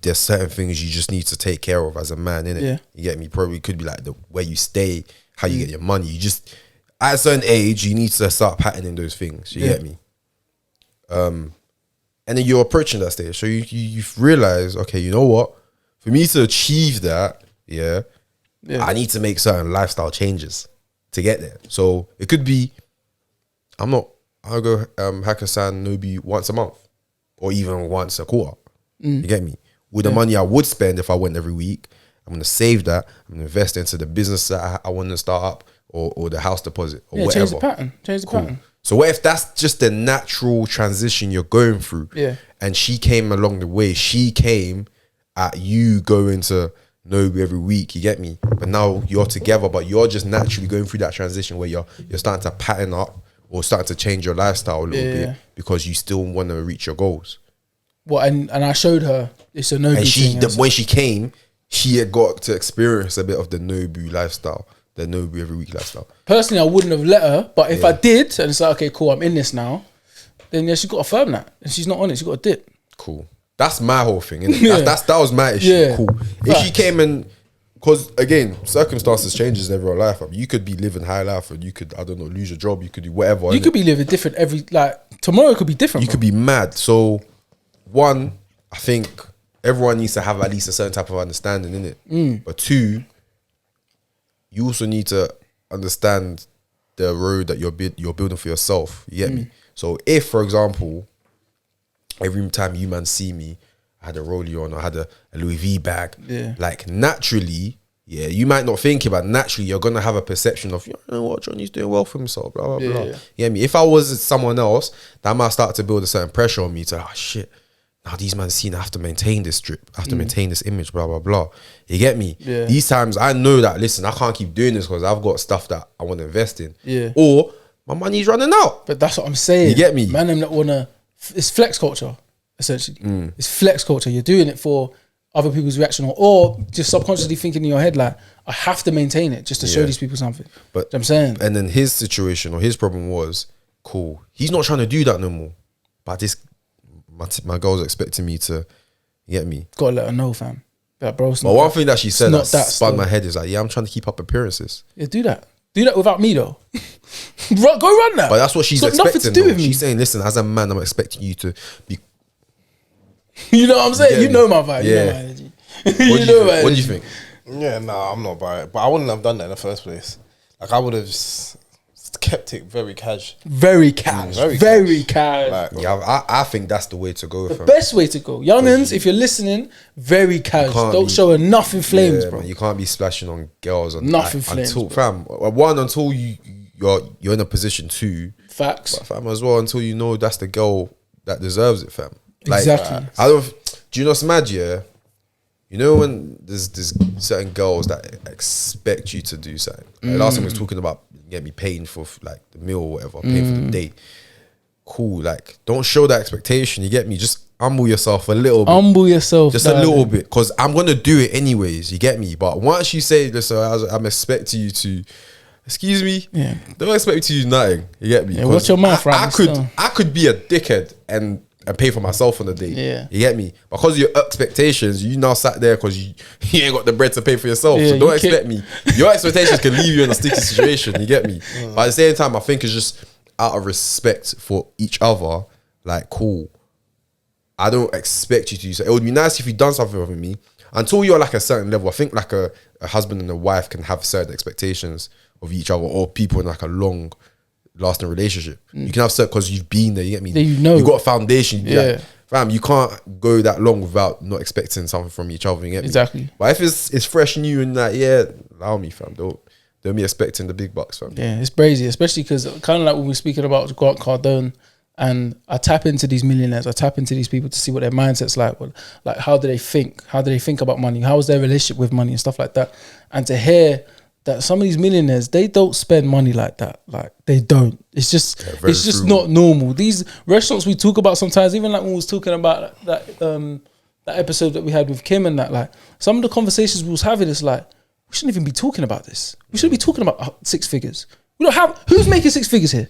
there's certain things you just need to take care of as a man, innit? Yeah. You get me? Probably could be like the where you stay, how you get your money. You just at a certain age, you need to start patterning those things. You get me? And then you're approaching that stage, so you've realized, okay, you know what? For me to achieve that, I need to make certain lifestyle changes to get there. So it could be, I'll go Hakkasan Nobi once a month or even once a quarter. You get me? With the money I would spend if I went every week, I'm gonna save that. I'm gonna invest into the business that I want to start up or the house deposit or whatever. Change the pattern. So what if that's just the natural transition you're going through? Yeah. And she came along the way. She came at you going to Nobu every week, you get me? But now you're together, but you're just naturally going through that transition where you're starting to pattern up or starting to change your lifestyle a little bit because you still want to reach your goals. Well, and I showed her it's a Nobu thing. When she came, she had got to experience a bit of the Nobu lifestyle, the Nobu every week lifestyle. Personally, I wouldn't have let her, but if I did, and it's like, okay, cool, I'm in this now, then she's got to affirm that. And she's not on it, she's got to dip. Cool. That's my whole thing, innit? That was my issue. Yeah. Cool. If she came in, because again, circumstances changes in everyone's life. I mean, you could be living high life, and you could, I don't know, lose your job. You could do whatever. You could be living different tomorrow could be different. You could be mad. So, one, I think everyone needs to have at least a certain type of understanding in it. But two, you also need to understand the road that you're building for yourself. You get me? So, if for example, every time you man see me, I had a rollie on, or I had a Louis V bag. Yeah. Like naturally, you might not think it, but naturally you're gonna have a perception of, you know what, Johnny's doing well for himself, blah blah blah. Yeah. You get me? If I was someone else, that might start to build a certain pressure on me to, oh shit, now these man seen I have to maintain this drip, I have to maintain this image, blah blah blah. You get me? Yeah. These times I know that, listen, I can't keep doing this because I've got stuff that I want to invest in. Yeah. Or my money's running out. But that's what I'm saying. You get me? Man, them that wanna. It's flex culture, essentially. It's flex culture. You're doing it for other people's reaction, or just subconsciously thinking in your head like, I have to maintain it just to show these people something. But you know what I'm saying. And then his situation or his problem was, cool, he's not trying to do that no more. But my girl's expecting me to, you get me? Gotta let her know, fam. Like, bro, But one thing that she said that spun still. my head is like, I'm trying to keep up appearances. Yeah, do that. Do that without me though. Go run that. But that's what she's It's got expecting. nothing to do with me. She's saying, listen, as a man, I'm expecting you to be. You know what I'm saying? You You know my vibe. You know Yeah. my energy. What do you think? Yeah, I'm not by it. But I wouldn't have done that in the first place. Like, I would have just kept it very cash. Very cash. Very cash. Like, Yeah, I think that's the way to go. The best way to go. Youngins, if you're listening, very cash. Don't show her nothing flames, bro. Man, you can't be splashing on girls. Nothing flames, until, fam. One, until you're in a position. Two, Facts. but fam, as well, until you know that's the girl that deserves it, fam. Like, Exactly. I don't. Do you know what's mad? Yeah, you know when there's certain girls that expect you to do something. Like last time we was talking about get me paying for like the meal or whatever, paying for the date. Cool, like don't show that expectation. You get me? Just humble yourself a little bit. Humble yourself, just darling. a little bit, because I'm gonna do it anyways. You get me? But once you say, listen, I'm expecting you to. Excuse me. Yeah. Don't expect me to do nothing. You get me? Yeah, watch your mouth, right? I could be a dickhead and pay for myself on the date. Yeah. You get me? Because of your expectations, you now sat there because you ain't got the bread to pay for yourself. Yeah, so don't you expect me. Your expectations can leave you in a sticky situation. You get me? But at the same time, I think it's just out of respect for each other. Like, cool. I don't expect you to do so. It would be nice if you done something with me. Until you're like a certain level, I think like a husband and a wife can have certain expectations of each other, or people in like a long lasting relationship. You can have certain, because you've been there, you get me? You know. You got a foundation. Yeah. Like, fam, you can't go that long without not expecting something from each other, you get me? Exactly. But if it's fresh new and that, allow me, fam. Don't be expecting the big bucks, fam. Yeah, it's crazy, especially because kind of like when we're speaking about Grant Cardone, and I tap into these millionaires, I tap into these people to see what their mindset's like. Like, how do they think? How do they think about money? How is their relationship with money and stuff like that? And to hear that some of these millionaires, they don't spend money like that. Like, they don't. It's just frugal. not normal. These restaurants we talk about sometimes, even like when we was talking about that that episode that we had with Kim and that, like, some of the conversations we was having is like, we shouldn't even be talking about this. We shouldn't be talking about 6 figures. We don't have, who's making 6 figures here?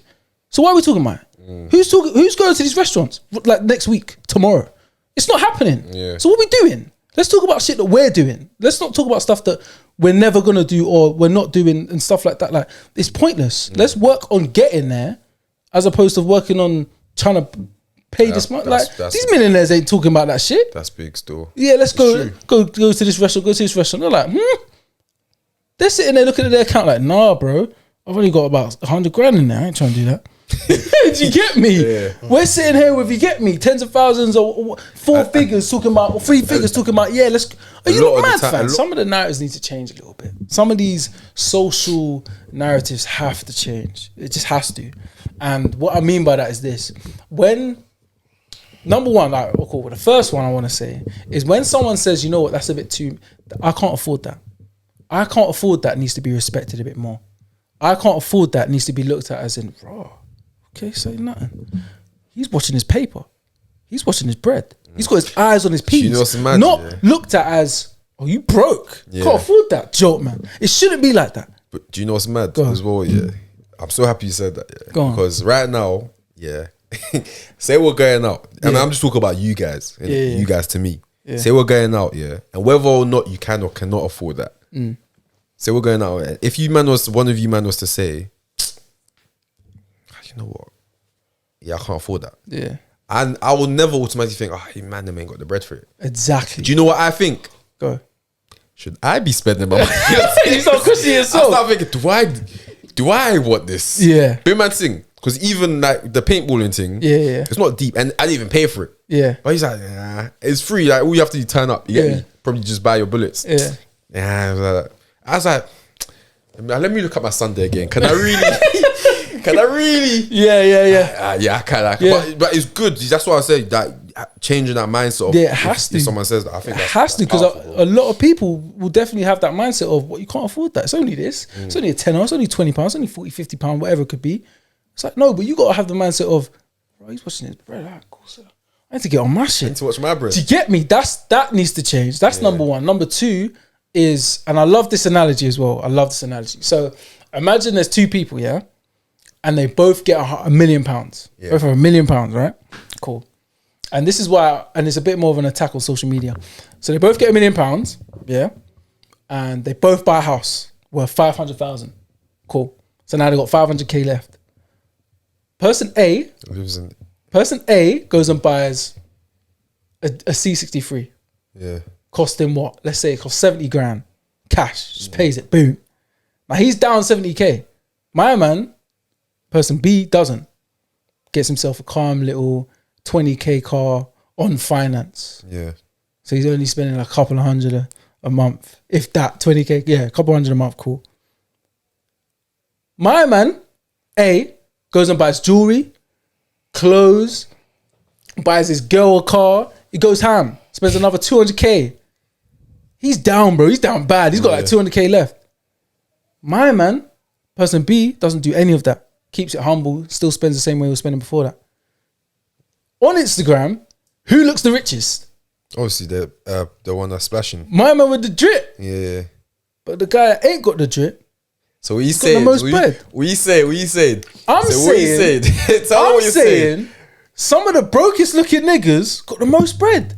So why are we talking about it? Who's going to these restaurants like next week, tomorrow? It's not happening. Yeah. So what are we doing? Let's talk about shit that we're doing. Let's not talk about stuff that we're never gonna do or we're not doing and stuff like that. Like, it's pointless. Let's work on getting there as opposed to working on trying to pay this money. Like, these millionaires ain't talking about that shit. That's big still. Yeah, let's go to this restaurant, go to this restaurant. They're like, They're sitting there looking at their account like, nah, bro, I've only got about 100 grand in there. I ain't trying to do that. Do you get me? Yeah. We're sitting here with, you get me, tens of thousands or 4 figures talking about, or 3 figures talking about, yeah, let's. Are you not mad, fam? Some of the narratives need to change a little bit. Some of these social narratives have to change. It just has to. And what I mean by that is this: when, number one, like, cool, the first one I want to say is when someone says, you know what, that's a bit too, I can't afford that. I can't afford that, needs to be respected a bit more. I can't afford that, needs to be looked at as in, raw. Okay, say nothing. He's watching his paper. He's watching his bread. He's got his eyes on his peas. You know what's mad, not looked at as, oh, you broke. Yeah. Can't afford that. Joke, man. It shouldn't be like that. But do you know what's mad as well? Yeah, I'm so happy you said that. Yeah. Because right now, yeah, say we're going out. I mean, I'm just talking about you guys. You guys to me. Yeah. Say we're going out, yeah, and whether or not you can or cannot afford that. Say we're going out. If one of you was to say, you know what? Yeah, I can't afford that. Yeah. And I will never automatically think, oh, you man, them ain't got the bread for it. Exactly. Do you know what I think? Go. Should I be spending my money? You start questioning yourself. I start thinking, do I want this? Yeah. Big man thing. Because even like the paintballing thing, it's not deep. And I didn't even pay for it. Yeah. But he's like, nah, it's free. Like, all you have to do is turn up. You get me? Probably just buy your bullets. Yeah. Yeah. I was like, let me look at my Sunday again. Can I really? Can I really? Yeah. Yeah, I can. But it's good. That's what I say. That changing that mindset of, it has to. If someone says that, I think it has to, because a lot of people will definitely have that mindset of, what, you can't afford that. It's only this. It's only a tenner. It's only £20. It's only £40, £50, whatever it could be. It's like, no, but you got to have the mindset of, bro, he's watching his bread. Alright, cool, sir. I need to get on my shit. I need to watch my bread. Do you get me? That needs to change. That's number one. Number two is, and I love this analogy as well. I love this analogy. So imagine there's 2 people, yeah, and they both get £1 million. Both have £1 million, right? Cool. And this is why, and it's a bit more of an attack on social media. So they both get £1 million, yeah, and they both buy a house worth 500,000. Cool. So now they've got 500k left. Person A goes and buys a C63. Yeah. Cost him what? Let's say it costs 70 grand. Cash. Just pays it. Boom. Now he's down 70k. My man, person B, doesn't. Gets himself a calm little 20k car on finance. Yeah. So he's only spending like a couple of hundred a month. If that, 20k. Yeah, a couple hundred a month. Cool. My man, A, goes and buys jewelry, clothes, buys his girl a car. He goes ham. Spends another 200k. He's down, bro. He's down bad. He's got like 200k left. My man, person B, doesn't do any of that. Keeps it humble. Still spends the same way he was spending before that. On Instagram, who looks the richest? Obviously, the one that's splashing. My man with the drip. Yeah. But the guy that ain't got the drip, so what you saying? What you saying? I'm saying. Tell me what you're saying. Some of the brokest looking niggas got the most bread.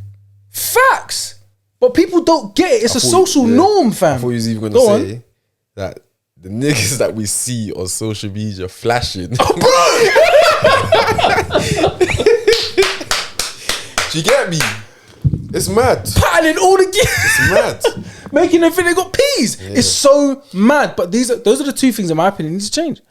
Facts. But people don't get it. It's a social norm, fam. I thought you was even going to say that the niggas that we see on social media flashing. Oh, bro! Do you get me? It's mad. Pattering all the gear. It's mad. Making them think they got peas. Yeah. It's so mad. But those are the 2 things, in my opinion, need to change.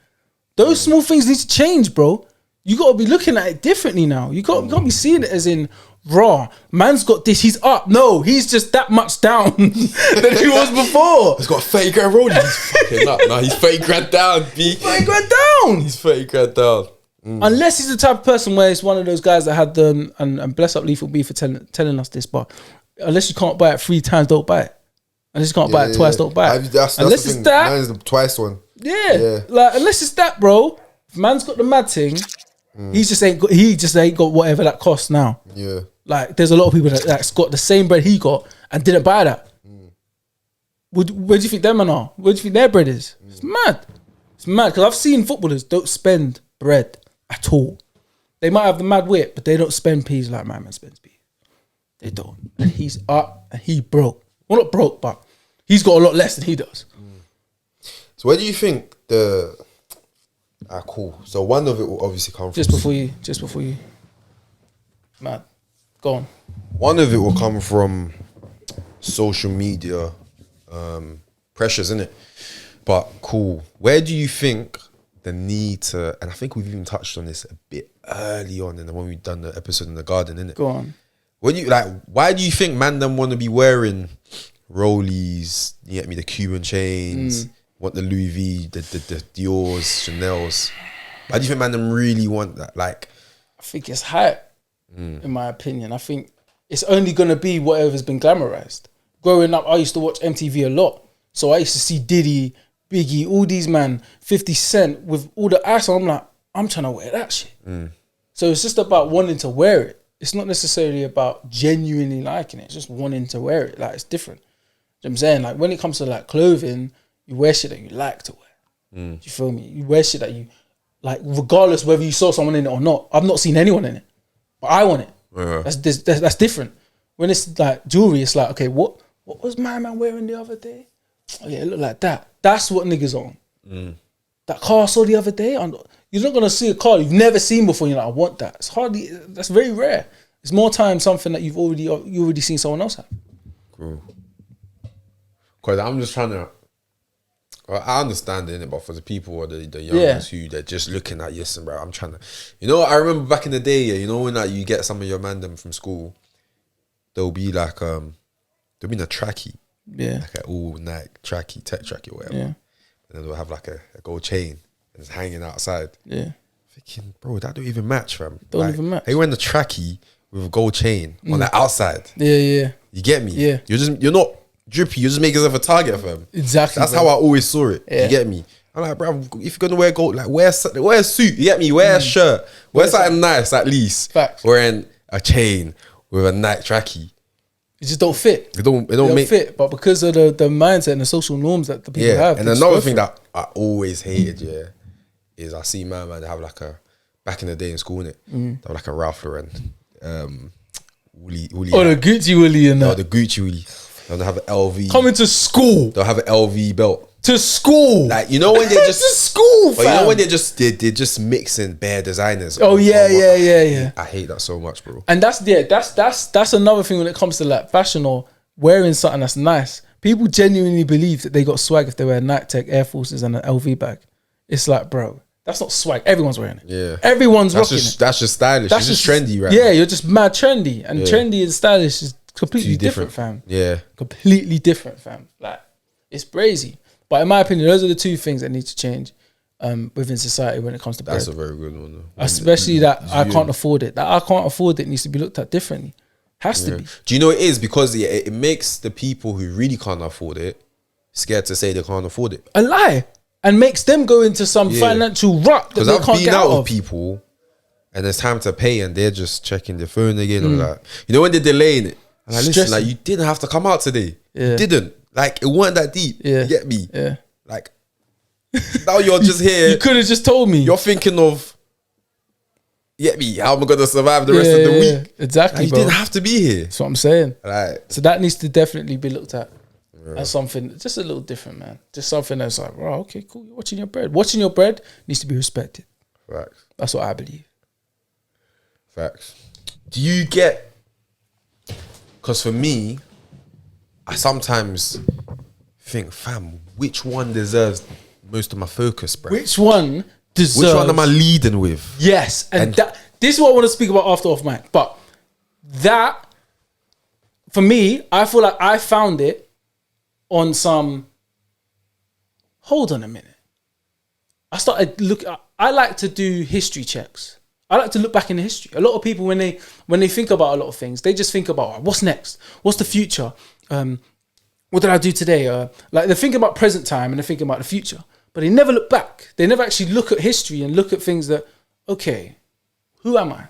Those small things need to change, bro. You got to be looking at it differently now. You can't be seeing it as in, raw, man's got this, he's up. No, he's just that much down than he was before. He's got 30 grand rolling. He's fucking up. No, he's 30 grand down, B. 30 grand down. He's 30 grand down. Unless he's the type of person where it's one of those guys that had them, and bless up Lethal B for telling us this, but unless you can't buy it 3 times, don't buy it. Unless you can't buy it twice, don't buy it. That's unless it's that. Mine's the twice one. Yeah. Like, unless it's that, bro. If man's got the mad thing, he just ain't got whatever that costs now. Yeah. Like, there's a lot of people that's got the same bread he got and didn't buy that. Where do you think them man are? Where do you think their bread is? It's mad. It's mad because I've seen footballers don't spend bread at all. They might have the mad whip, but they don't spend peas like my man spends peas. They don't. And he's up and he broke. Well, not broke, but he's got a lot less than he does. So where do you think cool. So one of it will obviously come from... Just before you. Man, go on. One of it will come from social media pressures, innit? But cool. Where do you think the need to... And I think we've even touched on this a bit early on in the when we've done the episode in the garden, innit? Go on. When you why do you think man them want to be wearing Rollies, you get me, the Cuban chains, want the Louis V, the Dior's, Chanel's? Why do you think man them really want that? Like, I think it's hype, in my opinion. I think it's only gonna be whatever's been glamorized. Growing up, I used to watch MTV a lot, so I used to see Diddy, Biggie, all these man, 50 Cent with all the ass on. I'm like, I'm trying to wear that shit. So it's just about wanting to wear it. It's not necessarily about genuinely liking it. It's just wanting to wear it. Like, it's different. You know what I'm saying? Like, when it comes to like clothing, you wear shit that you like to wear. Do you feel me? You wear shit that you like, regardless whether you saw someone in it or not. I've not seen anyone in it, but I want it. Yeah. That's different. When it's like jewelry, it's like, okay, what was my man wearing the other day? Oh yeah, it looked like that. That's what niggas on. That car I saw the other day. You're not gonna see a car you've never seen before. You're like, I want that. That's very rare. It's more time something that you already seen someone else have. Cool. Cause I'm just trying to. Well, I understand it, but for the people or the youngers who they're just looking at, yes, and bro, I'm trying to. You know, I remember back in the day, yeah. You know when like you get some of your man them from school, there'll be like there'll be a trackie, like an all Nike trackie, tech trackie, or whatever. And then they'll have like a gold chain and it's hanging outside. Thinking, bro, that don't even match, fam. Don't even match. They wearing the trackie with a gold chain on the outside. You get me? You're not drippy. You just make yourself a target, fam. Exactly. That's how I always saw it. You get me? I'm like, bro, if you're gonna wear gold, like wear a suit. You get me? Wear a shirt. Wear something nice at least. Facts. Wearing a chain with a Nike trackie. It just don't fit. It don't make fit. But because of the mindset and the social norms that the people have. And another thing that I always hated, is I see man have like a back in the day in school, innit? They have like a Ralph Lauren woolly. Oh, the Gucci woolly and that. No, the Gucci woolly. They'll have an LV. Coming to school. They'll have an LV belt. To school. Like, you know when they're just to school, fam. But you know when they're just mixing bare designers. Oh yeah. I hate that so much, bro. And that's another thing when it comes to like fashion or wearing something that's nice. People genuinely believe that they got swag if they wear Nike Tech Air Forces and an LV bag. It's like, bro, that's not swag. Everyone's wearing it. Yeah. Everyone's rocking it. That's just stylish. It's just trendy, right? Yeah, you're just mad trendy. And trendy and stylish is completely different, fam. Yeah. Completely different, fam. Like, it's brazy. But in my opinion, those are the two things that need to change within society when it comes to bread. That's a very good one, though. Especially that I can't afford it. That I can't afford it needs to be looked at differently. Has to be. Do you know what it is? Because it makes the people who really can't afford it scared to say they can't afford it. A lie. And makes them go into some financial rut that they can't get out of. Because I've been out with people and it's time to pay and they're just checking their phone again or like, you know when they're delaying it? And like, listen, like, you didn't have to come out today. You didn't. Like, it wasn't that deep. You get me? Like, now you're just here. You could have just told me. You're thinking of, you get me? How am I going to survive the rest of the week? Exactly, like, you didn't have to be here. That's what I'm saying. Like, so that needs to definitely be looked at as something just a little different, man. Just something that's like, wow, okay, cool. You're watching your bread. Watching your bread needs to be respected. Facts. That's what I believe. Facts. Do you get... Because for me, I sometimes think, fam, which one deserves most of my focus, bro? Which one deserves... Which one am I leading with? Yes. And that, this is what I want to speak about after off mic. But that, for me, I feel like I found it on some... Hold on a minute. I like to do history checks. I like to look back in the history. A lot of people, when they think about a lot of things, they just think about what's next, what's the future, what did I do today? Like they're thinking about present time and they're thinking about the future, but they never look back. They never actually look at history and look at things that, okay, who am I?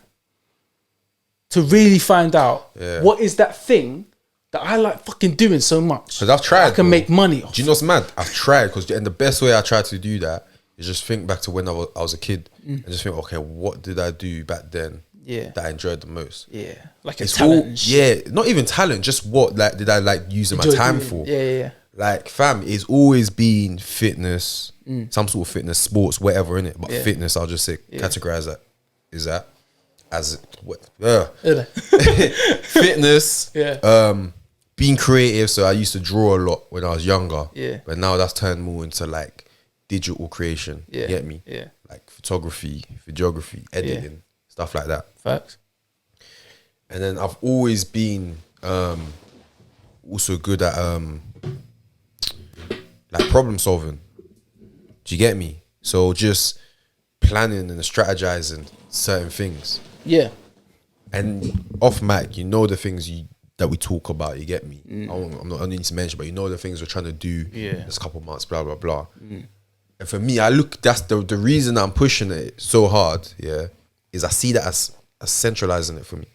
to really find out Yeah. what is that thing that I like fucking doing so much. Because I've tried. I can bro. make money off. Do you know what's mad? I've tried and the best way I tried to do that is just think back to when I was a kid and just think, okay, what did I do back then? Yeah. That I enjoyed the most. Yeah. Like a It's talent all, and shit. not even talent, just what like did I like using my Enjoy time doing. for? Yeah. Like fam, it's always been fitness, some sort of fitness, sports, whatever in it. But fitness, I'll just say categorize that as what fitness. Yeah. Being creative. So I used to draw a lot when I was younger. Yeah. But now that's turned more into like digital creation. Yeah. You get me? Yeah. Like photography, videography, editing, stuff like that. Facts. And then I've always been also good at like problem solving. Do you get me? So just planning and strategizing certain things. Yeah. And off mic, you know the things that we talk about. You get me? I'm not only need to mention, but you know the things we're trying to do. This couple months, blah blah blah. And for me, that's the reason I'm pushing it so hard. Yeah, is I see that as centralizing it for me.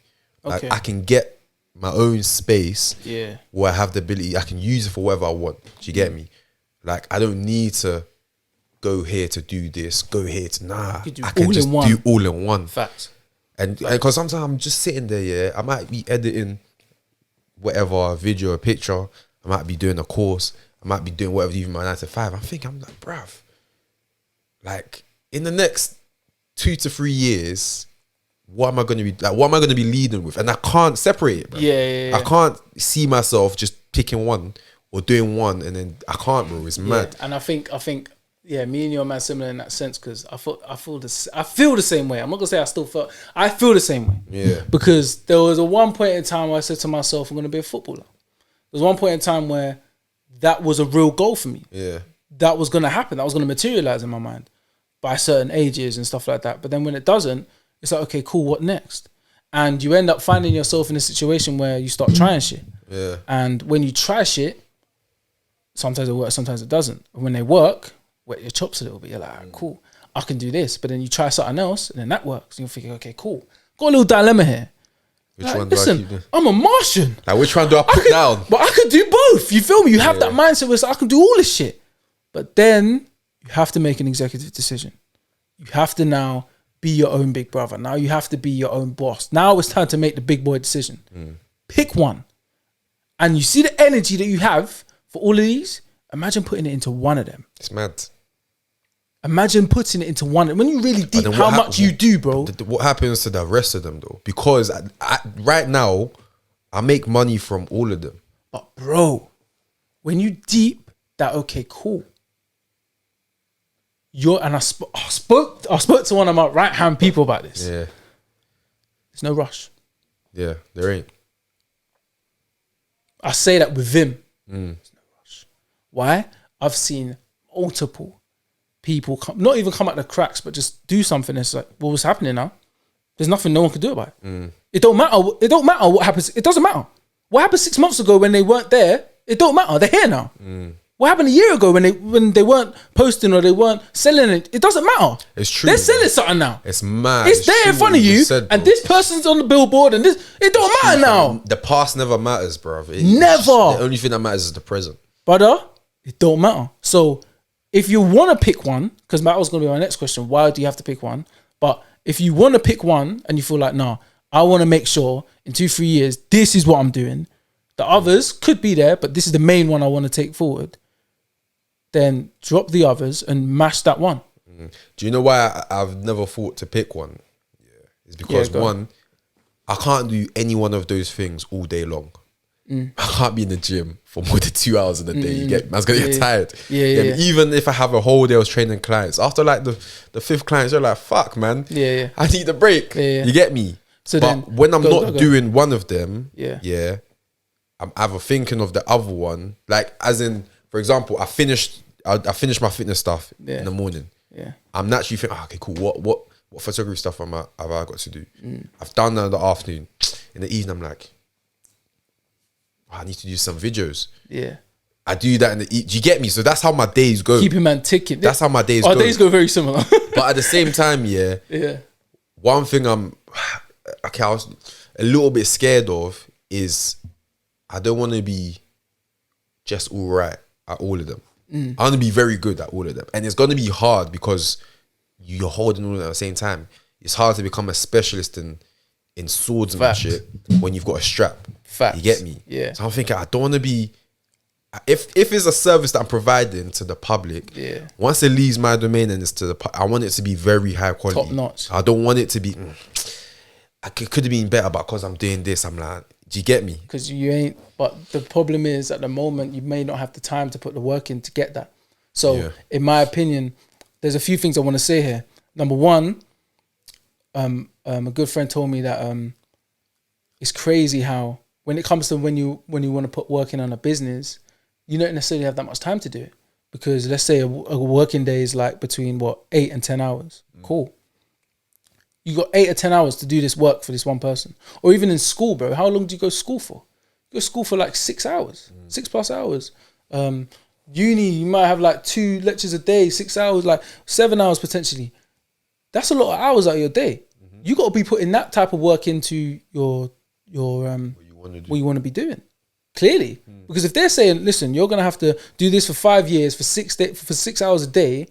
Like I can get my own space. Yeah. Where I have the ability, I can use it for whatever I want. Do you get me? Like I don't need to go here to do this, go here to I can just do all in one. Facts. And because sometimes I'm just sitting there, yeah, I might be editing whatever video or picture, I might be doing a course, I might be doing whatever, even my 9 to 5. I'm like, bruv, like in the next 2 to 3 years, what am I going to be like? What am I going to be leading with? And I can't separate it, bro. Yeah. I can't see myself just picking one or doing one, and then I can't, bro. It's mad. And I think, yeah, me and you are man similar in that sense because I feel the same way. I'm not gonna say I feel the same way. Yeah. Because there was a one point in time where I said to myself, I'm gonna be a footballer. There was one point in time where that was a real goal for me. Yeah. That was gonna happen. That was gonna materialize in my mind by certain ages and stuff like that. But then when it doesn't, it's like, okay, cool, what next? And you end up finding yourself in a situation where you start trying shit. Yeah. And when you try shit, sometimes it works, sometimes it doesn't. And when they work, wet your chops a little bit. You're like, right, cool, I can do this. But then you try something else, and then that works. And you're thinking, okay, cool. Got a little dilemma here. Which like, one listen, do I keep doing? I'm a Martian. Like, which one do I put down? But I could do both. You feel me? You have that mindset where it's like, I can do all this shit. But then you have to make an executive decision. You have to now be your own big brother. Now you have to be your own boss. Now it's time to make the big boy decision. Pick one. And you see the energy that you have for all of these. Imagine putting it into one of them. It's mad. Imagine putting it into one. When you really deep how much you do, bro. What happens to the rest of them though? Because right now, I make money from all of them. But bro, when you deep that, okay, cool. I spoke to one of my right hand people about this. Yeah. There's no rush. Yeah, there ain't. I say that with him. There's no rush. Why? I've seen multiple people not even come out the cracks, but just do something that's like, well, what's happening now? There's nothing no one can do about it. It don't matter. It don't matter what happens. It doesn't matter. What happened 6 months ago when they weren't there? It don't matter. They're here now. What happened a year ago when they weren't posting or they weren't selling it? It doesn't matter. It's true. They're selling something now. It's mad. It's there in front of you, and this person's on the billboard, and this. It don't matter now. The past never matters, bro. Never. The only thing that matters is the present. Brother, it don't matter. So if you want to pick one, because that was going to be my next question, why do you have to pick one? But if you want to pick one and you feel like, nah, I want to make sure in 2-3 years, this is what I'm doing. The others could be there, but this is the main one I want to take forward. Then drop the others and mash that one. Do you know why I've never thought to pick one? Yeah, it's because one, I can't do any one of those things all day long. I can't be in the gym for more than 2 hours in a day. You get, man's gonna get tired. Yeah. Even if I have a whole day of training clients, after like the 5th client, you're like, fuck, man. Yeah. I need a break. Yeah. You get me? So but then, when I'm not doing one of them, yeah, I'm either thinking of the other one. Like, as in, for example, I finished my fitness stuff in the morning. Yeah. I'm naturally thinking, okay, cool. What photography stuff have I got to do? I've done that in the afternoon. In the evening, I'm like, I need to do some videos. Yeah. I do that in the do you get me? So that's how my days go. Keeping man ticking. That's how my days go. Our days go very similar. But at the same time, yeah. one thing a little bit scared of is I don't want to be just all right at all of them. I want to be very good at all of them. And it's going to be hard because you're holding all of them at the same time. It's hard to become a specialist in swordsmanship when you've got a strap. Facts. You get me? Yeah. So I'm thinking, I don't want to be... If it's a service that I'm providing to the public, once it leaves my domain and it's to I want it to be very high quality. Top notch. I don't want it to be... I could have been better, but because I'm doing this, I'm like... Do you get me? Because you ain't... But the problem is, at the moment, you may not have the time to put the work in to get that. So, in my opinion, there's a few things I want to say here. Number one, a good friend told me that it's crazy how when it comes to when you want to put work in on a business, you don't necessarily have that much time to do it. Because let's say a working day is like between 8 and 10 hours. Cool. You got 8 or 10 hours to do this work for this one person. Or even in school, bro. How long do you go to school for? You go to school for like 6 hours, 6+ hours. Uni, you might have like 2 lectures a day, 6 hours, like 7 hours potentially. That's a lot of hours out of your day. You got to be putting that type of work into your what you want to be doing. Clearly, because if they're saying, listen, you're gonna have to do this for 5 years, for 6 hours a day,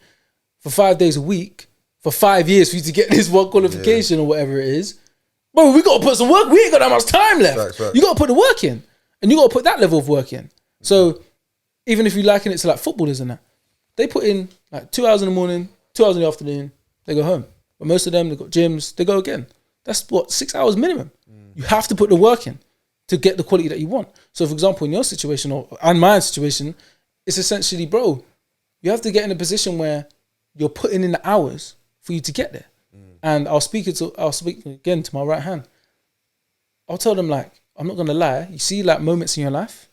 for 5 days a week, for 5 years for you to get this one qualification or whatever it is, bro, we got to put some work. We ain't got that much time left. Facts. You got to put the work in, and you got to put that level of work in. So even if you liken it to like footballers and that, they put in like 2 hours in the morning, 2 hours in the afternoon, they go home. But most of them, they've got gyms, they go again. That's 6 hours minimum. You have to put the work in to get the quality that you want. So for example, in your situation or in my situation, it's essentially, bro, you have to get in a position where you're putting in the hours for you to get there. And I'll speak again to my right hand. I'll tell them, like, I'm not gonna lie, you see like moments in your life,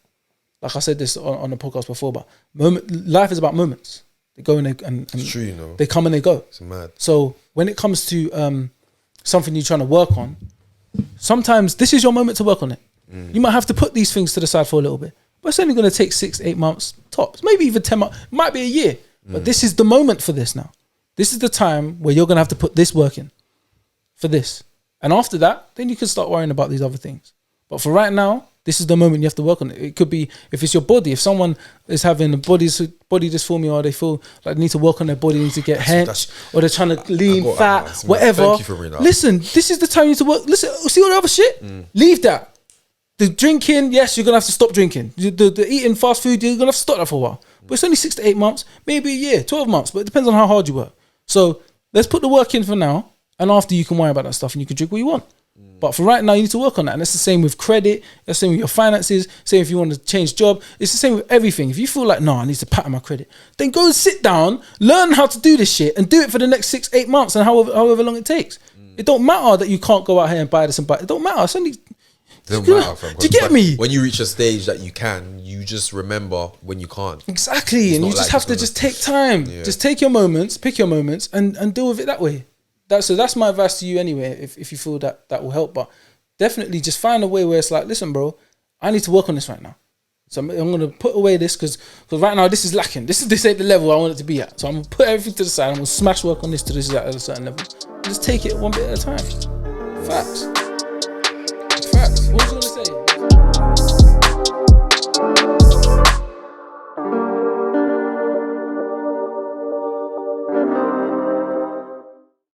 like I said this on the podcast before, but life is about moments. They go and it's true, you know. They come and they go. It's mad. So when it comes to something you're trying to work on, sometimes this is your moment to work on it. You might have to put these things to the side for a little bit, but it's only going to take 6-8 months tops, maybe even 10 months, it might be a year. But this is the moment for this now. This is the time where you're going to have to put this work in for this. And after that, then you can start worrying about these other things. But for right now, this is the moment you have to work on it. It could be, if it's your body, if someone is having a body dysphoria, or they feel like they need to work on their body, need to get hench, or they're trying to lean fat, whatever. Listen, this is the time you need to work. Listen, see all the other shit? Leave that. The drinking, yes, you're going to have to stop drinking. The eating fast food, you're going to have to stop that for a while. But it's only 6 to 8 months, maybe a year, 12 months, but it depends on how hard you work. So let's put the work in for now, and after you can worry about that stuff and you can drink what you want. But for right now, you need to work on that. And it's the same with credit, it's the same with your finances, same if you want to change job. It's the same with everything. If you feel like, no, I need to pattern my credit, then go and sit down, learn how to do this shit, and do it for the next 6-8 months and however long it takes. It don't matter that you can't go out here and buy this and buy it. It don't matter. It's only... Do you get me? When you reach a stage that you can, you just remember when you can't. Exactly. It's and you just have to just take time. Yeah. Just take your moments, pick your moments, and deal with it that way. That's my advice to you anyway, if you feel that will help. But definitely just find a way where it's like, listen, bro, I need to work on this right now. So I'm going to put away this because right now this is lacking. This ain't the level I want it to be at. So I'm going to put everything to the side. I'm going to smash work on this to this at a certain level. And just take it one bit at a time. Facts. What was